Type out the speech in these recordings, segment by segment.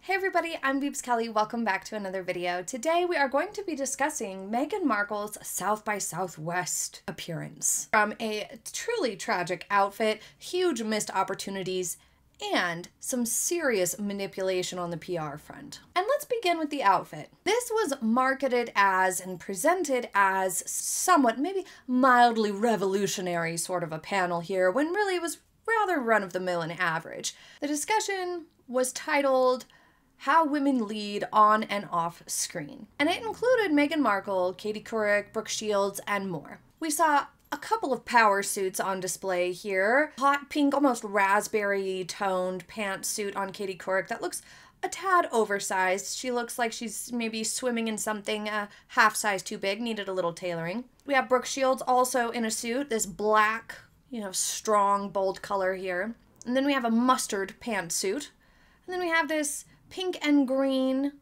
Hey everybody, I'm Beebs Kelley. Welcome back to another video. Today we are going to be discussing Meghan Markle's South by Southwest appearance. From a truly tragic outfit, huge missed opportunities, and some serious manipulation on the PR front. And let's begin with the outfit. This was marketed as and presented as somewhat, maybe mildly revolutionary sort of a panel here, when really it was rather run-of-the-mill and average. The discussion was titled How Women Lead On and Off Screen, and it included Meghan Markle, Katie Couric, Brooke Shields, and more. We saw a couple of power suits on display here. Hot pink, almost raspberry toned pantsuit on Katie Couric that looks a tad oversized. She looks like she's maybe swimming in something a half size too big, needed a little tailoring. We have Brooke Shields also in a suit, this black, strong, bold color here. And then we have a mustard pantsuit. And then we have this pink and green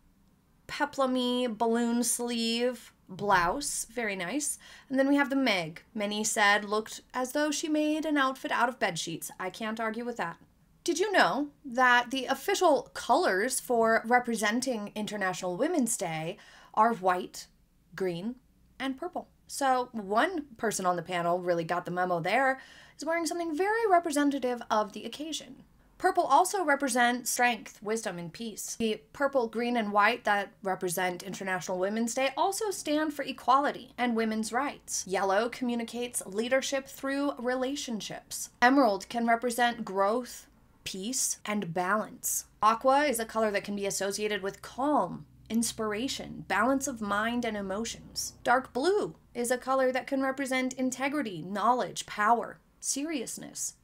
peplumy balloon sleeve blouse, very nice. And then we have the Meg. Many said looked as though she made an outfit out of bed sheets. I can't argue with that. Did you know that the official colors for representing International Women's Day are white, green, and purple? So one person on the panel really got the memo there, is wearing something very representative of the occasion. Purple also represents strength, wisdom, and peace. The purple, green, and white that represent International Women's Day also stand for equality and women's rights. Yellow communicates leadership through relationships. Emerald can represent growth, peace, and balance. Aqua is a color that can be associated with calm, inspiration, balance of mind and emotions. Dark blue is a color that can represent integrity, knowledge, power, seriousness.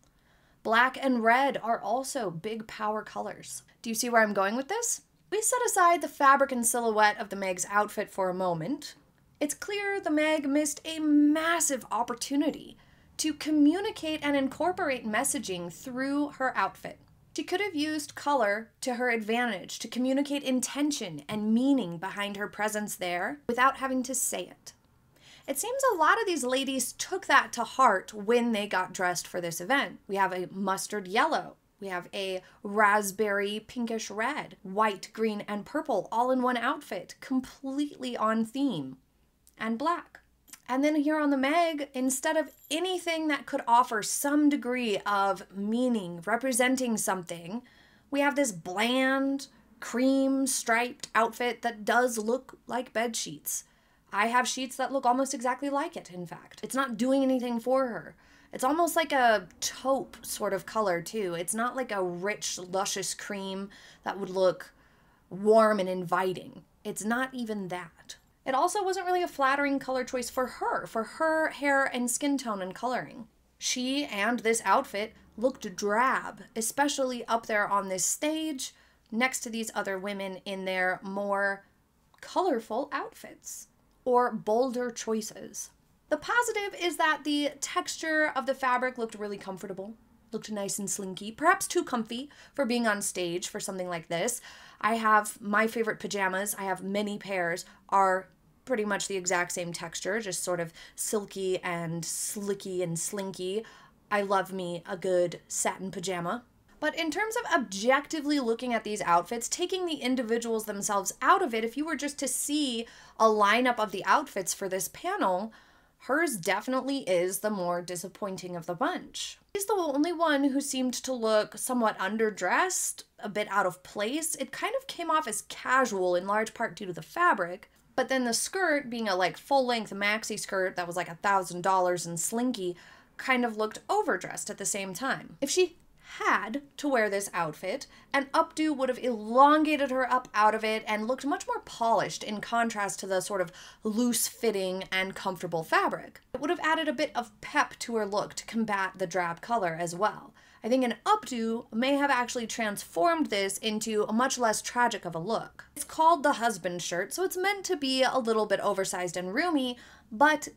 Black and red are also big power colors. Do you see where I'm going with this? We set aside the fabric and silhouette of the Meg's outfit for a moment. It's clear the Meg missed a massive opportunity to communicate and incorporate messaging through her outfit. She could have used color to her advantage to communicate intention and meaning behind her presence there without having to say it. It seems a lot of these ladies took that to heart when they got dressed for this event. We have a mustard yellow, we have a raspberry pinkish red, white, green, and purple all in one outfit, completely on theme, and black. And then here on the Meg, instead of anything that could offer some degree of meaning, representing something, we have this bland, cream striped outfit that does look like bed sheets. I have sheets that look almost exactly like it, in fact. It's not doing anything for her. It's almost like a taupe sort of color, too. It's not like a rich, luscious cream that would look warm and inviting. It's not even that. It also wasn't really a flattering color choice for her hair and skin tone and coloring. She and this outfit looked drab, especially up there on this stage next to these other women in their more colorful outfits or bolder choices. The positive is that the texture of the fabric looked really comfortable, looked nice and slinky, perhaps too comfy for being on stage for something like this. I have my favorite pajamas, I have many pairs, are pretty much the exact same texture, just sort of silky and slicky and slinky. I love me a good satin pajama. But in terms of objectively looking at these outfits, taking the individuals themselves out of it, if you were just to see a lineup of the outfits for this panel, hers definitely is the more disappointing of the bunch. She's the only one who seemed to look somewhat underdressed, a bit out of place. It kind of came off as casual in large part due to the fabric, but then the skirt, being a full-length maxi skirt that was like $1,000 and slinky, kind of looked overdressed at the same time. If she had to wear this outfit, an updo would have elongated her up out of it and looked much more polished in contrast to the sort of loose-fitting and comfortable fabric. It would have added a bit of pep to her look to combat the drab color as well. I think an updo may have actually transformed this into a much less tragic of a look. It's called the husband shirt, so it's meant to be a little bit oversized and roomy, but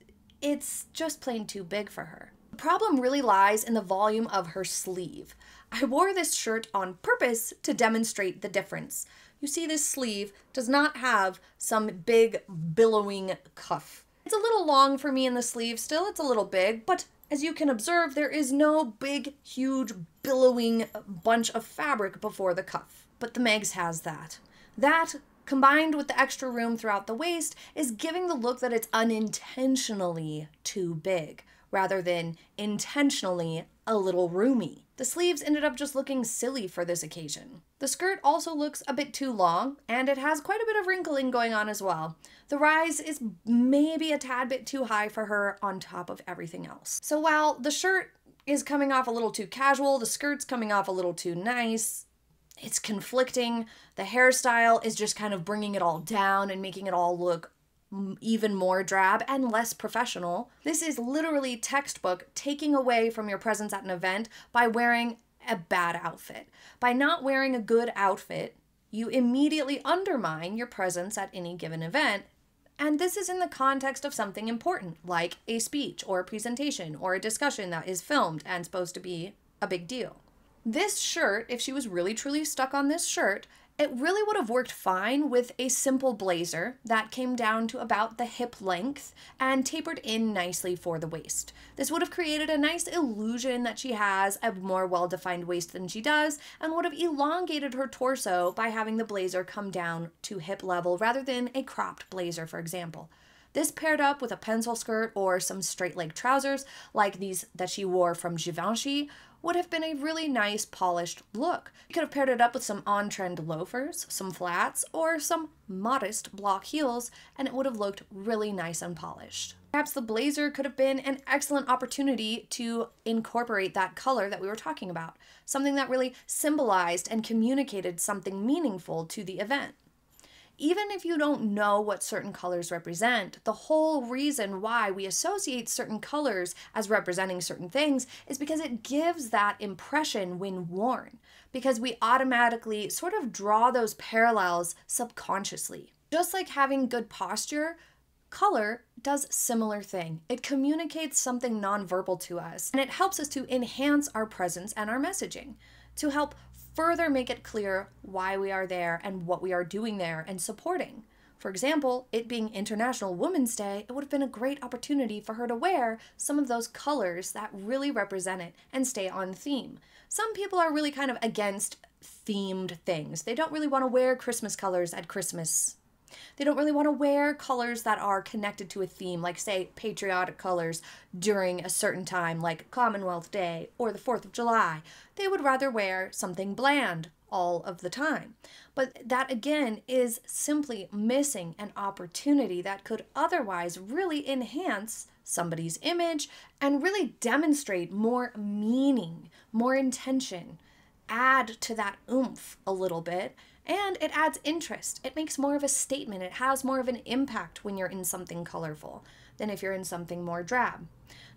it's just plain too big for her. The problem really lies in the volume of her sleeve. I wore this shirt on purpose to demonstrate the difference. You see, this sleeve does not have some big billowing cuff. It's a little long for me in the sleeve still, it's a little big, but as you can observe, there is no big, huge, billowing bunch of fabric before the cuff. but the Meg's has that. That, combined with the extra room throughout the waist, is giving the look that it's unintentionally too big, rather than intentionally a little roomy. The sleeves ended up just looking silly for this occasion. The skirt also looks a bit too long, and it has quite a bit of wrinkling going on as well. The rise is maybe a tad bit too high for her on top of everything else. So while the shirt is coming off a little too casual, the skirt's coming off a little too nice, it's conflicting. The hairstyle is just kind of bringing it all down and making it all look even more drab and less professional. This is literally textbook taking away from your presence at an event by wearing a bad outfit. By not wearing a good outfit, you immediately undermine your presence at any given event. And this is in the context of something important, like a speech or a presentation or a discussion that is filmed and supposed to be a big deal. This shirt, if she was really truly stuck on this shirt, it really would have worked fine with a simple blazer that came down to about the hip length and tapered in nicely for the waist. This would have created a nice illusion that she has a more well-defined waist than she does, and would have elongated her torso by having the blazer come down to hip level rather than a cropped blazer, for example. This paired up with a pencil skirt or some straight leg trousers like these that she wore from Givenchy would have been a really nice polished look. You could have paired it up with some on-trend loafers, some flats, or some modest block heels, and it would have looked really nice and polished. Perhaps the blazer could have been an excellent opportunity to incorporate that color that we were talking about, something that really symbolized and communicated something meaningful to the event. Even if you don't know what certain colors represent, the whole reason why we associate certain colors as representing certain things is because it gives that impression when worn, because we automatically sort of draw those parallels subconsciously. Just like having good posture, color does similar thing. It communicates something nonverbal to us, and it helps us to enhance our presence and our messaging, to help further make it clear why we are there and what we are doing there and supporting. For example, it being International Women's Day, it would have been a great opportunity for her to wear some of those colors that really represent it and stay on theme. Some people are really kind of against themed things. They don't really want to wear Christmas colors at Christmas. They don't really want to wear colors that are connected to a theme, like, say, patriotic colors during a certain time, like Commonwealth Day or the 4th of July. They would rather wear something bland all of the time. But that, again, is simply missing an opportunity that could otherwise really enhance somebody's image and really demonstrate more meaning, more intention, add to that oomph a little bit. And it adds interest. It makes more of a statement. It has more of an impact when you're in something colorful than if you're in something more drab.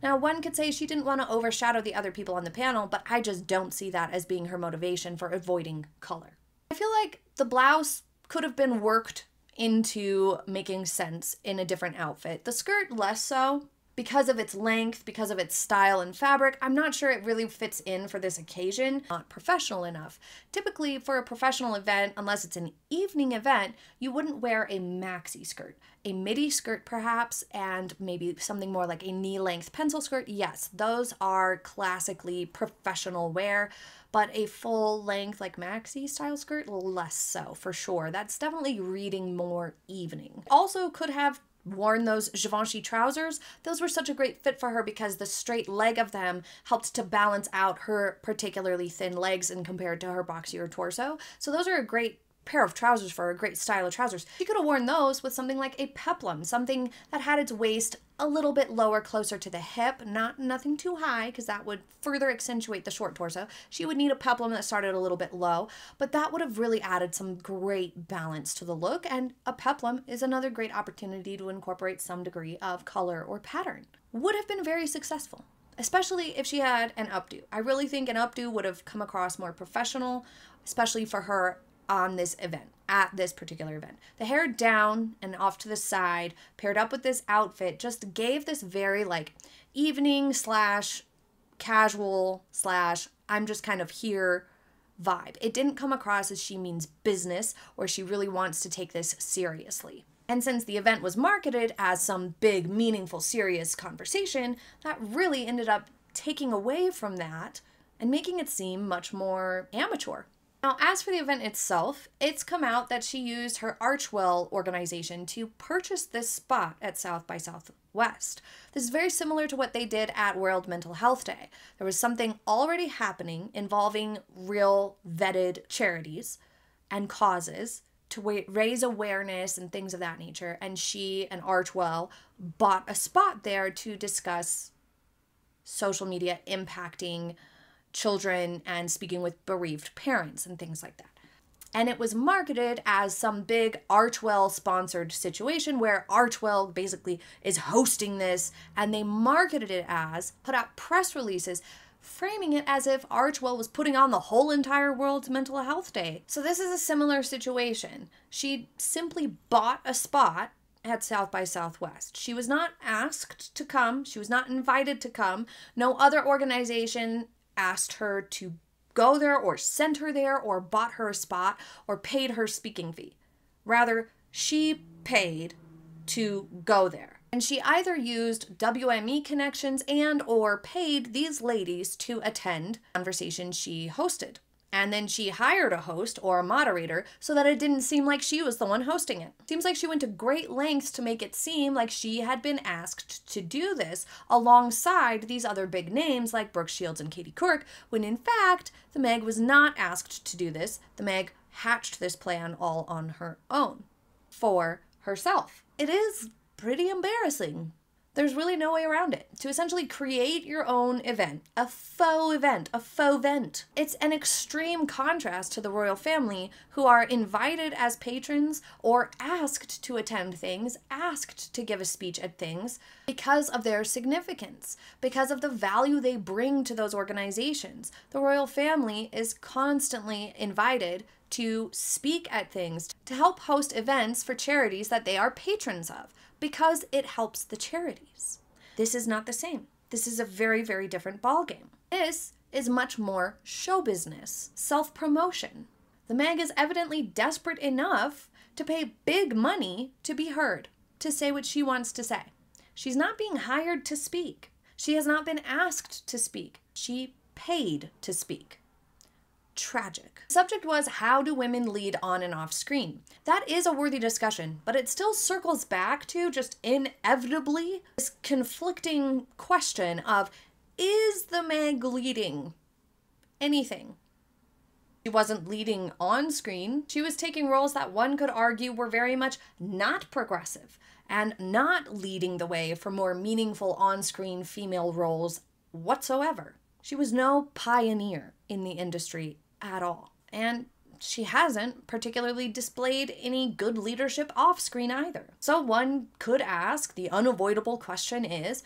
Now, one could say she didn't want to overshadow the other people on the panel, but I just don't see that as being her motivation for avoiding color. I feel like the blouse could have been worked into making sense in a different outfit. The skirt less so. Because of its length, because of its style and fabric, I'm not sure it really fits in for this occasion. Not professional enough. Typically, for a professional event, unless it's an evening event, you wouldn't wear a maxi skirt. A midi skirt, perhaps, and maybe something more like a knee-length pencil skirt. Yes, those are classically professional wear, but a full-length, like maxi style skirt, less so, for sure. That's definitely reading more evening. Also could have worn those Givenchy trousers. Those were such a great fit for her because the straight leg of them helped to balance out her particularly thin legs and compared to her boxier torso. So those are a great pair of trousers for her, a great style of trousers. She could have worn those with something like a peplum, something that had its waist a little bit lower, closer to the hip, nothing too high, because that would further accentuate the short torso. She would need a peplum that started a little bit low, but that would have really added some great balance to the look, and a peplum is another great opportunity to incorporate some degree of color or pattern. Would have been very successful, especially if she had an updo. I really think an updo would have come across more professional, especially for her on this event, at this particular event. The hair down and off to the side, paired up with this outfit, just gave this very like evening slash casual slash I'm just kind of here vibe. It didn't come across as she means business or she really wants to take this seriously. And since the event was marketed as some big, meaningful, serious conversation, that really ended up taking away from that and making it seem much more amateur. Now, as for the event itself, it's come out that she used her Archewell organization to purchase this spot at South by Southwest. This is very similar to what they did at World Mental Health Day. There was something already happening involving real vetted charities and causes to raise awareness and things of that nature, and she and Archewell bought a spot there to discuss social media impacting children and speaking with bereaved parents and things like that. And it was marketed as some big Archewell sponsored situation where Archewell basically is hosting this, and they marketed it as, put out press releases framing it as if Archewell was putting on the whole entire world's mental health day. So this is a similar situation. She simply bought a spot at South by Southwest. She was not asked to come. She was not invited to come. No other organization asked her to go there or sent her there or bought her a spot or paid her speaking fee. Rather, she paid to go there. And she either used WME connections and or paid these ladies to attend conversations she hosted. And then she hired a host or a moderator so that it didn't seem like she was the one hosting it. Seems like she went to great lengths to make it seem like she had been asked to do this alongside these other big names like Brooke Shields and Katie Couric, when in fact, the Meg was not asked to do this. The Meg hatched this plan all on her own for herself. It is pretty embarrassing. There's really no way around it. To essentially create your own event, a faux vent. It's an extreme contrast to the royal family, who are invited as patrons or asked to attend things, asked to give a speech at things because of their significance, because of the value they bring to those organizations. The royal family is constantly invited to speak at things, to help host events for charities that they are patrons of, because it helps the charities. This is not the same. This is a very, very different ballgame. This is much more show business, self-promotion. The Meg is evidently desperate enough to pay big money to be heard, to say what she wants to say. She's not being hired to speak. She has not been asked to speak. She paid to speak. Tragic. The subject was, how do women lead on and off screen? That is a worthy discussion, but it still circles back to just inevitably this conflicting question of, is the Meg leading anything? She wasn't leading on screen. She was taking roles that one could argue were very much not progressive and not leading the way for more meaningful on-screen female roles whatsoever. She was no pioneer in the industry at all. And she hasn't particularly displayed any good leadership off-screen either. So one could ask, the unavoidable question is,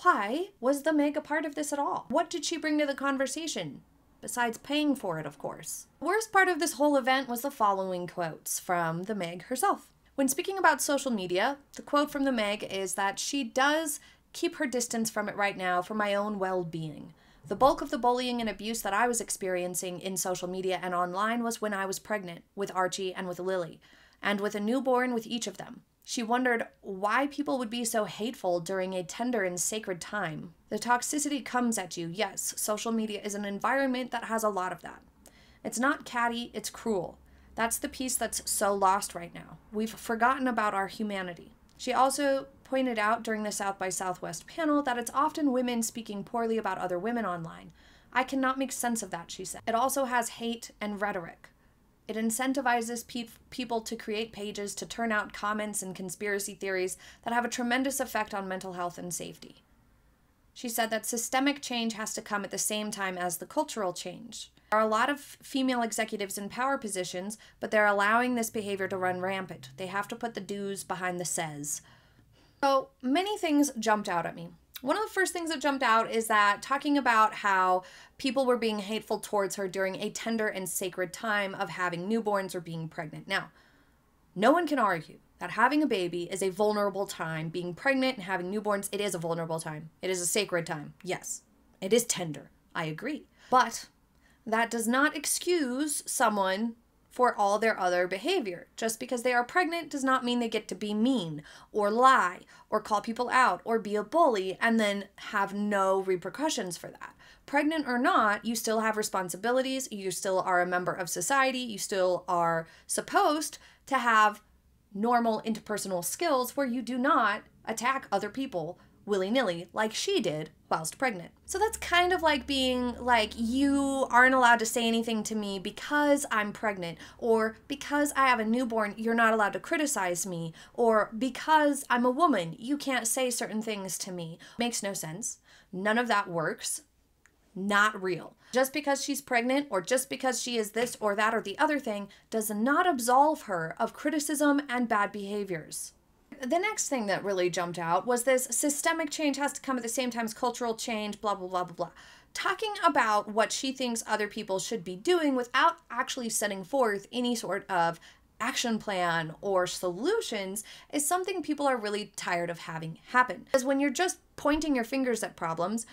why was the Meg a part of this at all? What did she bring to the conversation? Besides paying for it, of course. The worst part of this whole event was the following quotes from the Meg herself. When speaking about social media, the quote from the Meg is that she does keep her distance from it right now for my own well-being. The bulk of the bullying and abuse that I was experiencing in social media and online was when I was pregnant with Archie and with Lily, and with a newborn with each of them. She wondered why people would be so hateful during a tender and sacred time. The toxicity comes at you. Yes, social media is an environment that has a lot of that. It's not catty, it's cruel. That's the piece that's so lost right now. We've forgotten about our humanity. She also pointed out during the South by Southwest panel that it's often women speaking poorly about other women online. I cannot make sense of that, she said. It also has hate and rhetoric. It incentivizes people to create pages to turn out comments and conspiracy theories that have a tremendous effect on mental health and safety. She said that systemic change has to come at the same time as the cultural change. There are a lot of female executives in power positions, but they're allowing this behavior to run rampant. They have to put the do's behind the says. So many things jumped out at me. One of the first things that jumped out is that talking about how people were being hateful towards her during a tender and sacred time of having newborns or being pregnant. Now, no one can argue that having a baby is a vulnerable time. Being pregnant and having newborns, it is a vulnerable time. It is a sacred time. Yes, it is tender. I agree. But that does not excuse someone for all their other behavior. Just because they are pregnant does not mean they get to be mean or lie or call people out or be a bully and then have no repercussions for that. Pregnant or not, you still have responsibilities, you still are a member of society, you still are supposed to have normal interpersonal skills where you do not attack other people willy-nilly like she did whilst pregnant. So that's kind of like being like, you aren't allowed to say anything to me because I'm pregnant, or because I have a newborn, you're not allowed to criticize me, or because I'm a woman, you can't say certain things to me. Makes no sense. None of that works. Not real. Just because she's pregnant or just because she is this or that or the other thing does not absolve her of criticism and bad behaviors. The next thing that really jumped out was this systemic change has to come at the same time as cultural change, blah, blah, blah, blah, blah. Talking about what she thinks other people should be doing without actually setting forth any sort of action plan or solutions is something people are really tired of having happen. Because when you're just pointing your fingers at problems,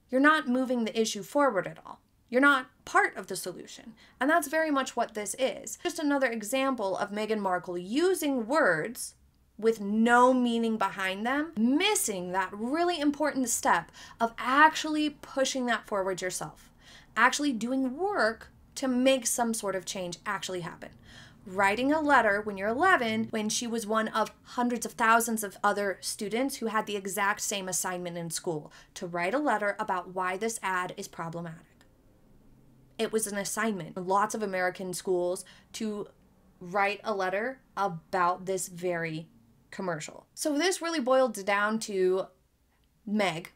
you're not moving the issue forward at all. You're not part of the solution. And that's very much what this is. Just another example of Meghan Markle using words with no meaning behind them, missing that really important step of actually pushing that forward yourself, actually doing work to make some sort of change actually happen. Writing a letter when you're 11, when she was one of hundreds of thousands of other students who had the exact same assignment in school, to write a letter about why this ad is problematic. It was an assignment in lots of American schools to write a letter about this very commercial. So this really boiled down to Meg,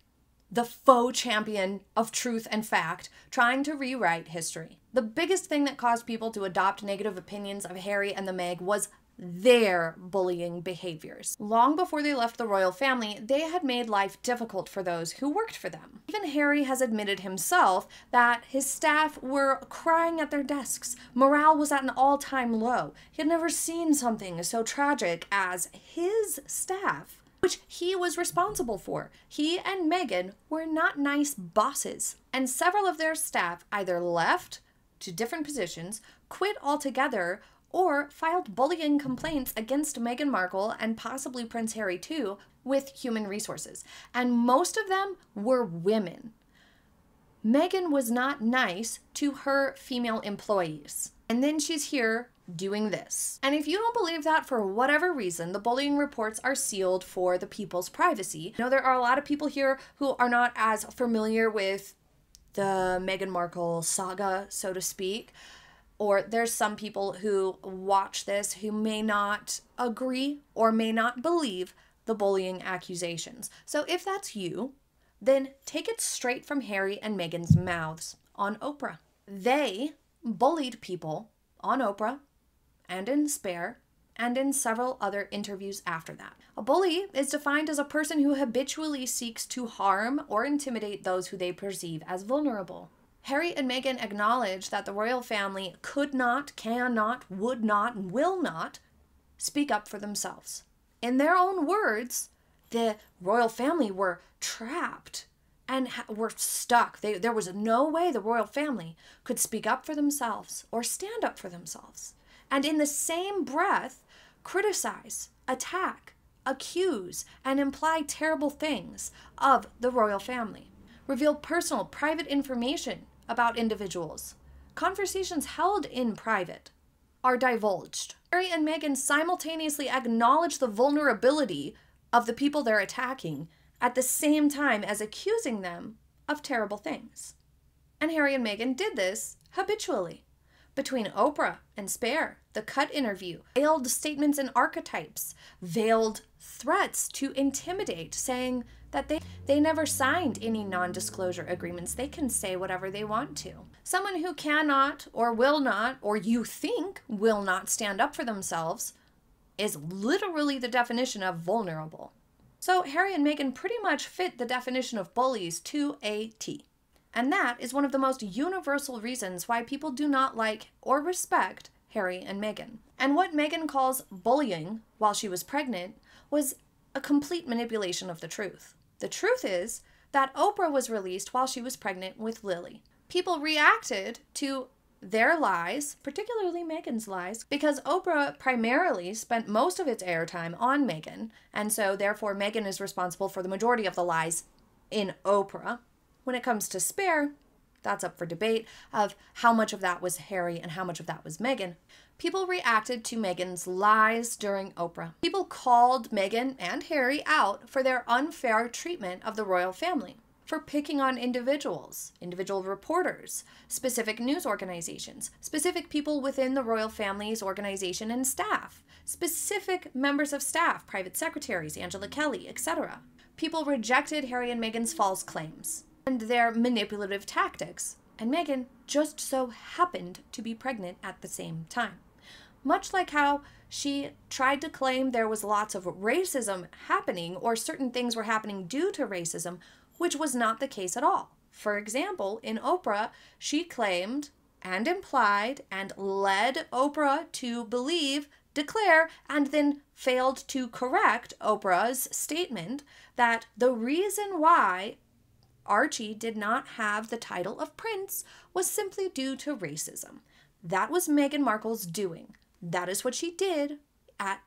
the faux champion of truth and fact, trying to rewrite history. The biggest thing that caused people to adopt negative opinions of Harry and the Meg was their bullying behaviors. Long before they left the royal family, they had made life difficult for those who worked for them. Even Harry has admitted himself that his staff were crying at their desks. Morale was at an all-time low. He had never seen something so tragic as his staff, which he was responsible for. He and Meghan were not nice bosses, and several of their staff either left to different positions, quit altogether, or filed bullying complaints against Meghan Markle and possibly Prince Harry too with human resources. And most of them were women. Meghan was not nice to her female employees. And then she's here doing this. And if you don't believe that for whatever reason, the bullying reports are sealed for the people's privacy. I know there are a lot of people here who are not as familiar with the Meghan Markle saga, so to speak. Or there's some people who watch this who may not agree or may not believe the bullying accusations. So if that's you, then take it straight from Harry and Meghan's mouths on Oprah. They bullied people on Oprah and in Spare and in several other interviews after that. A bully is defined as a person who habitually seeks to harm or intimidate those who they perceive as vulnerable. Harry and Meghan acknowledge that the royal family could not, cannot, would not, and will not speak up for themselves. In their own words, the royal family were trapped and were stuck. There was no way the royal family could speak up for themselves or stand up for themselves. And in the same breath, criticize, attack, accuse, and imply terrible things of the royal family. Reveal personal, private information about individuals. Conversations held in private are divulged. Harry and Meghan simultaneously acknowledge the vulnerability of the people they're attacking at the same time as accusing them of terrible things. And Harry and Meghan did this habitually. Between Oprah and Spare, the Cut interview, veiled statements and archetypes, veiled threats to intimidate, saying that they never signed any non-disclosure agreements. They can say whatever they want to. Someone who cannot or will not, or you think will not stand up for themselves is literally the definition of vulnerable. So Harry and Meghan pretty much fit the definition of bullies to a T. And that is one of the most universal reasons why people do not like or respect Harry and Meghan. And what Meghan calls bullying while she was pregnant was a complete manipulation of the truth. The truth is that Oprah was released while she was pregnant with Lily. People reacted to their lies, particularly Meghan's lies, because Oprah primarily spent most of its airtime on Meghan, and so therefore Meghan is responsible for the majority of the lies in Oprah. When it comes to spare, that's up for debate of how much of that was Harry and how much of that was Meghan. People reacted to Meghan's lies during Oprah. People called Meghan and Harry out for their unfair treatment of the royal family, for picking on individuals, individual reporters, specific news organizations, specific people within the royal family's organization and staff, specific members of staff, private secretaries, Angela Kelley, etc. People rejected Harry and Meghan's false claims and their manipulative tactics, and Meghan just so happened to be pregnant at the same time. Much like how she tried to claim there was lots of racism happening or certain things were happening due to racism, which was not the case at all. For example, in Oprah, she claimed and implied and led Oprah to believe, declare, and then failed to correct Oprah's statement that the reason why Archie did not have the title of prince was simply due to racism. That was Meghan Markle's doing. That is what she did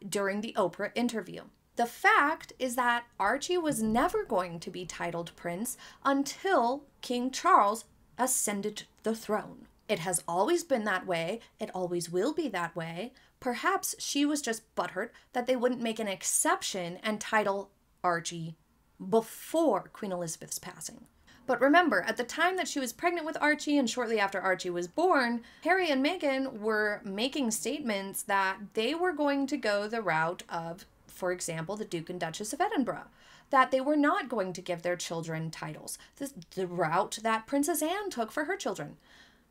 during the Oprah interview. The fact is that Archie was never going to be titled prince until King Charles ascended the throne. It has always been that way. It always will be that way. Perhaps she was just butthurt that they wouldn't make an exception and title Archie before Queen Elizabeth's passing. But remember, at the time that she was pregnant with Archie and shortly after Archie was born, Harry and Meghan were making statements that they were going to go the route of, for example, the Duke and Duchess of Edinburgh, that they were not going to give their children titles, the route that Princess Anne took for her children.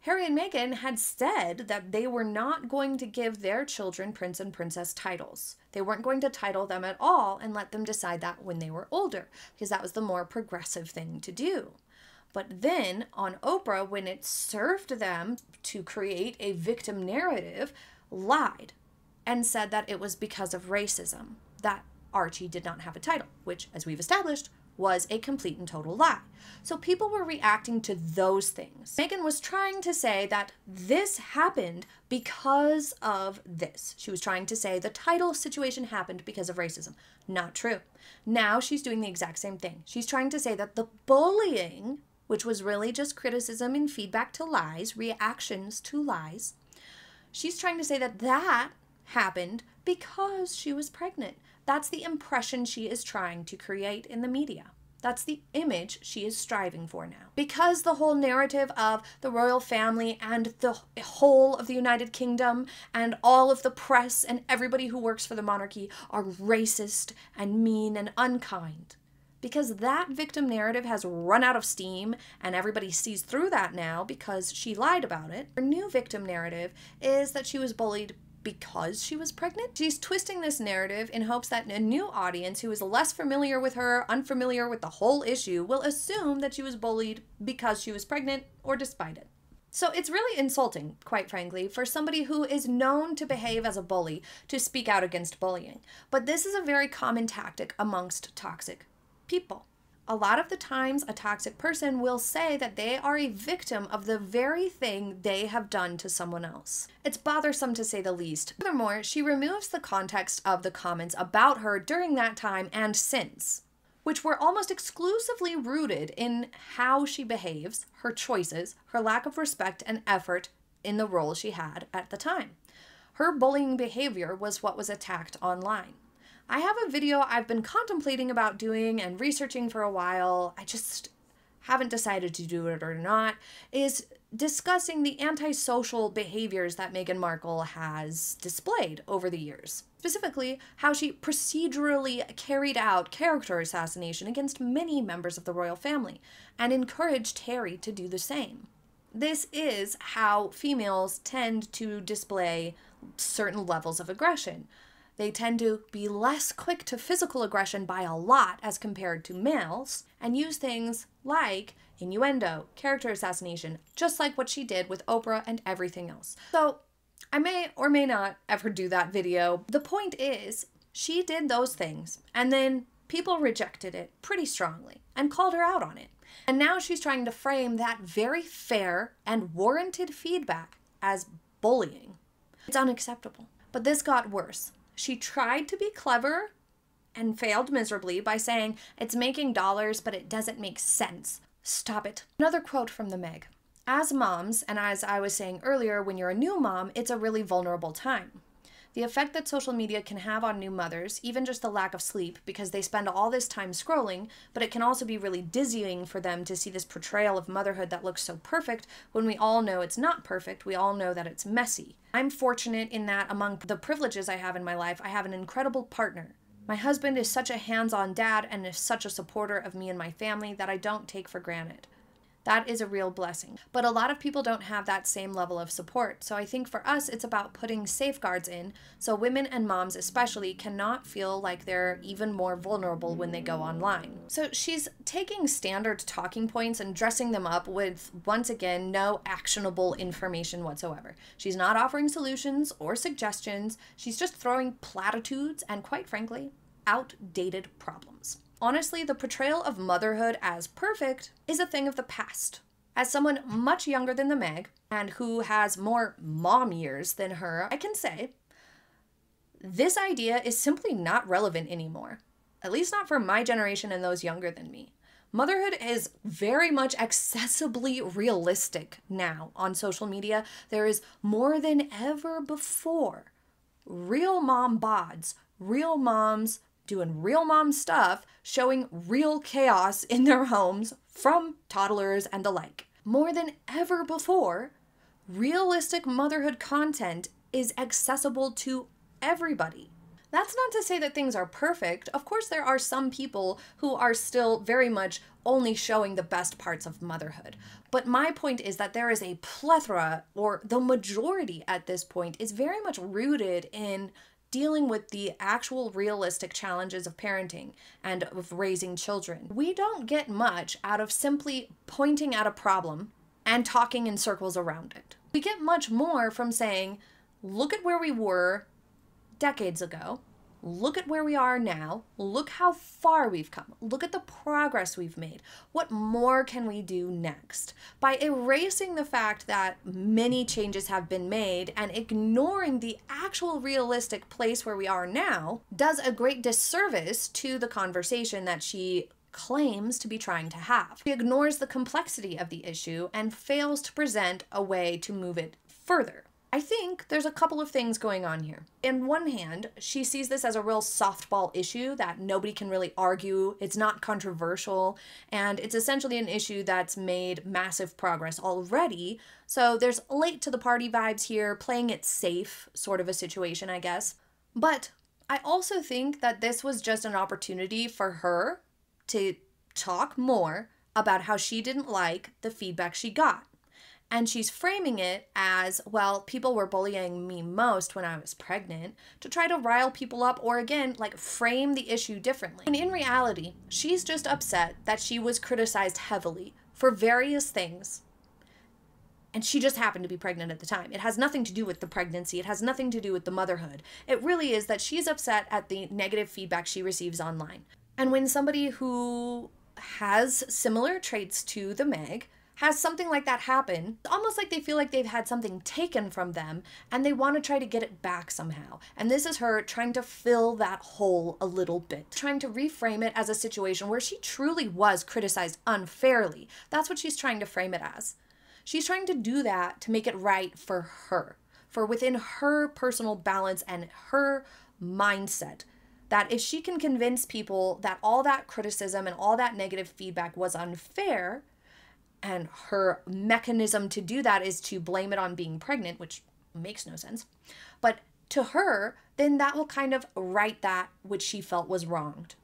Harry and Meghan had said that they were not going to give their children prince and princess titles. They weren't going to title them at all and let them decide that when they were older, because that was the more progressive thing to do. But then on Oprah, when it served them to create a victim narrative, lied and said that it was because of racism that Archie did not have a title, which, as we've established, was a complete and total lie. So people were reacting to those things. Meghan was trying to say that this happened because of this. She was trying to say the title situation happened because of racism. Not true. Now she's doing the exact same thing. She's trying to say that the bullying, which was really just criticism and feedback to lies, reactions to lies, she's trying to say that that happened because she was pregnant. That's the impression she is trying to create in the media. That's the image she is striving for now. Because the whole narrative of the royal family and the whole of the United Kingdom and all of the press and everybody who works for the monarchy are racist and mean and unkind. Because that victim narrative has run out of steam and everybody sees through that now because she lied about it. Her new victim narrative is that she was bullied because she was pregnant. She's twisting this narrative in hopes that a new audience who is less familiar with her, unfamiliar with the whole issue, will assume that she was bullied because she was pregnant or despite it. So it's really insulting, quite frankly, for somebody who is known to behave as a bully to speak out against bullying. But this is a very common tactic amongst toxic people. A lot of the times, a toxic person will say that they are a victim of the very thing they have done to someone else. It's bothersome to say the least. Furthermore, she removes the context of the comments about her during that time and since, which were almost exclusively rooted in how she behaves, her choices, her lack of respect and effort in the role she had at the time. Her bullying behavior was what was attacked online. I have a video I've been contemplating about doing and researching for a while, I just haven't decided to do it or not, is discussing the antisocial behaviors that Meghan Markle has displayed over the years. Specifically, how she procedurally carried out character assassination against many members of the royal family and encouraged Harry to do the same. This is how females tend to display certain levels of aggression. They tend to be less quick to physical aggression by a lot as compared to males and use things like innuendo, character assassination, just like what she did with Oprah and everything else. So I may or may not ever do that video. The point is, she did those things and then people rejected it pretty strongly and called her out on it. And now she's trying to frame that very fair and warranted feedback as bullying. It's unacceptable. But this got worse. She tried to be clever and failed miserably by saying it's making dollars, but it doesn't make sense Stop it. Another quote from the Meg. As moms, and as I was saying earlier, when you're a new mom, it's a really vulnerable time. The effect that social media can have on new mothers, even just the lack of sleep, because they spend all this time scrolling, but it can also be really dizzying for them to see this portrayal of motherhood that looks so perfect when we all know it's not perfect. We all know that it's messy. I'm fortunate in that among the privileges I have in my life, I have an incredible partner. My husband is such a hands-on dad and is such a supporter of me and my family that I don't take for granted. That is a real blessing. But a lot of people don't have that same level of support. So I think for us, it's about putting safeguards in so women and moms especially cannot feel like they're even more vulnerable when they go online. So she's taking standard talking points and dressing them up with, once again, no actionable information whatsoever. She's not offering solutions or suggestions. She's just throwing platitudes and, quite frankly, outdated problems. Honestly, the portrayal of motherhood as perfect is a thing of the past. As someone much younger than the Meg, and who has more mom years than her, I can say, this idea is simply not relevant anymore. At least not for my generation and those younger than me. Motherhood is very much accessibly realistic now on social media. There is more than ever before real mom bods, real moms doing real mom stuff, showing real chaos in their homes from toddlers and the like. More than ever before, realistic motherhood content is accessible to everybody. That's not to say that things are perfect. Of course, there are some people who are still very much only showing the best parts of motherhood. But my point is that there is a plethora, or the majority at this point, is very much rooted in dealing with the actual realistic challenges of parenting and of raising children. We don't get much out of simply pointing at a problem and talking in circles around it. We get much more from saying, look at where we were decades ago, look at where we are now, look how far we've come, look at the progress we've made. What more can we do next? By erasing the fact that many changes have been made and ignoring the actual realistic place where we are now does a great disservice to the conversation that she claims to be trying to have. She ignores the complexity of the issue and fails to present a way to move it further. I think there's a couple of things going on here. In one hand, she sees this as a real softball issue that nobody can really argue, it's not controversial, and it's essentially an issue that's made massive progress already. So there's late to the party vibes here, playing it safe sort of a situation, I guess. But I also think that this was just an opportunity for her to talk more about how she didn't like the feedback she got. And she's framing it as, well, people were bullying me most when I was pregnant, to try to rile people up or, again, like, frame the issue differently. And in reality, she's just upset that she was criticized heavily for various things. And she just happened to be pregnant at the time. It has nothing to do with the pregnancy. It has nothing to do with the motherhood. It really is that she's upset at the negative feedback she receives online. And when somebody who has similar traits to the Meg has something like that happen, it's almost like they feel like they've had something taken from them and they want to try to get it back somehow. And this is her trying to fill that hole a little bit, trying to reframe it as a situation where she truly was criticized unfairly. That's what she's trying to frame it as. She's trying to do that to make it right for her, for within her personal balance and her mindset. That if she can convince people that all that criticism and all that negative feedback was unfair, and her mechanism to do that is to blame it on being pregnant, which makes no sense. But to her, then that will kind of right that which she felt was wronged,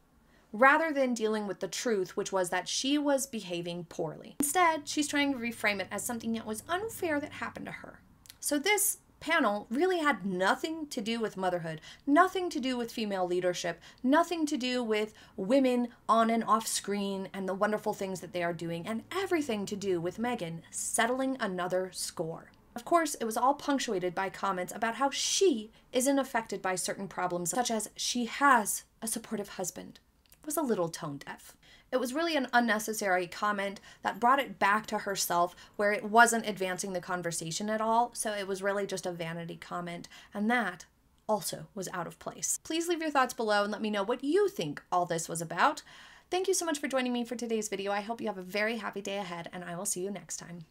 rather than dealing with the truth, which was that she was behaving poorly. Instead, she's trying to reframe it as something that was unfair that happened to her. So this panel really had nothing to do with motherhood, nothing to do with female leadership, nothing to do with women on and off screen and the wonderful things that they are doing, and everything to do with Meghan settling another score. Of course, it was all punctuated by comments about how she isn't affected by certain problems, such as she has a supportive husband. It was a little tone deaf. It was really an unnecessary comment that brought it back to herself where it wasn't advancing the conversation at all, so it was really just a vanity comment, and that also was out of place. Please leave your thoughts below and let me know what you think all this was about. Thank you so much for joining me for today's video. I hope you have a very happy day ahead, and I will see you next time.